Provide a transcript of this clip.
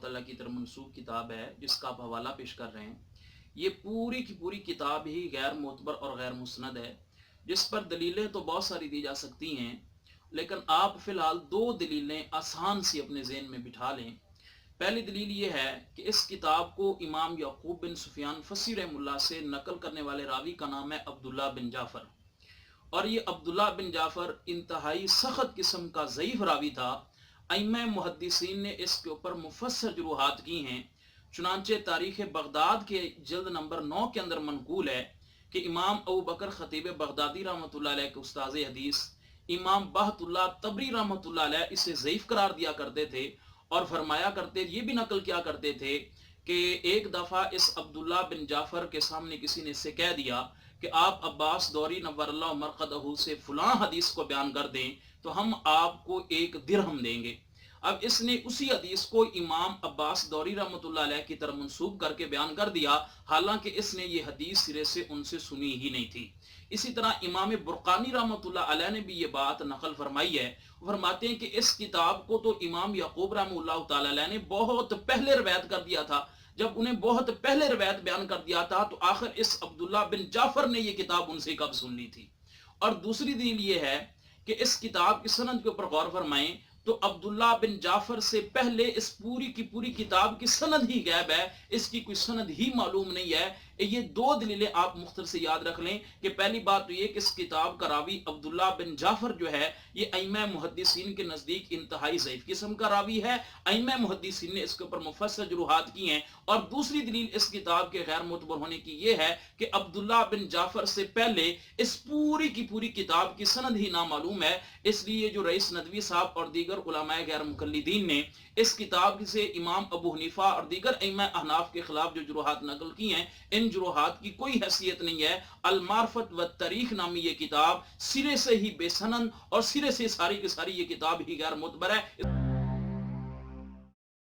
ताला की तरफ मंसूब किताब है जिसका आप हवाला पेश कर रहे हैं, ये पूरी की पूरी किताब ही गैर मोतबर और गैर मुस्नद है, जिस पर दलीलें तो बहुत सारी दी जा सकती हैं, लेकिन आप फ़िलहाल दो दलीलें आसान सी अपने ज़हन में बिठा लें। पहली दलील ये है कि इस किताब को इमाम याकूब बिन सुफियान फसी रहमुल्लाह से नकल करने वाले रावी का नाम है अब्दुल्ला बिन जाफ़र, और ये अब्दुल्ला बिन जाफ़र इंतहाई सख्त किस्म का ज़ईफ़ रावी था। अइम्मा मुहद्दिसीन ने इसके ऊपर मुफस्सर जुरूहात की हैं। चुनांचे तारीख़ बगदाद के जल्द नंबर 9 के अंदर मनकूल है कि इमाम अबू बकर खतीब बगदादी रहमतुल्लाह अलैह के उस्ताद हदीस इमाम बहतुल्लाह तबरी रहमतुल्लाह अलैह इसे ज़ईफ़ करार दिया करते थे, और फरमाया करते, ये भी नकल किया करते थे कि एक दफ़ा इस अब्दुल्ला बिन जाफ़र के सामने किसी ने इससे कह दिया कि आप अब्बास दौरी नव्वरल्लाहु मरक़दहू से फलां हदीस को बयान कर दें तो हम आपको 1 दिरहम देंगे। अब इसने उसी हदीस को इमाम अब्बास दौरी रहमतुल्लाह अलैह की तरफ मंसूब करके बयान कर दिया, हालांकि इसने ये हदीस सिरे से उनसे सुनी ही नहीं थी। इसी तरह इमाम बुरकानी रहमतुल्लाह अलैह ने भी ये बात नकल फरमाई है। फरमाते हैं कि इस किताब को तो इमाम याकूब रहमतुल्लाह तआला अलैह ने बहुत पहले रवायत कर दिया था। जब उन्हें बहुत पहले रवायत बयान कर दिया था तो आखिर इस अब्दुल्ला बिन जाफ़र ने ये किताब उनसे कब सुन ली थी। और दूसरी दलील ये है कि इस किताब की सनद के ऊपर गौर फरमाएं तो अब्दुल्ला बिन जाफ़र से पहले इस पूरी की पूरी किताब की सनद ही गैब है, इसकी कोई सनद ही मालूम नहीं है। ये दो दलीलें आप मुख्तर से याद रख लें कि पहली बात तो ये कि इस किताब का रावी अब्दुल्ला बिन जाफ़र जो है ये अइम्मा मुहद्दिसीन के नज़दीक इंतहाई ज़ईफ़ किस्म का रावी है। अइम्मा मुहद्दिसीन ने इसके ऊपर मुफस्सल जुरूहात की हैं। और दूसरी दलील इस किताब के गैर मुतबर होने की ये है कि अब्दुल्ला बिन जाफ़र से पहले इस पूरी की पूरी किताब की सनद ही नामालूम है। इसलिए जो रईस नदवी साहब और दीगर उलमाए गैर मुकल्लिदीन ने इस किताब से इमाम अबू हनीफा और दीगर अइम्मा अहनाफ के खिलाफ जो जुरूहात नकल की हैं, इन जुरूहात की कोई हैसियत नहीं है। अल मारफत व तारीख नामी ये किताब सिरे से ही बेसनद और सिरे से सारी की सारी ये किताब ही गैर मुतबर है।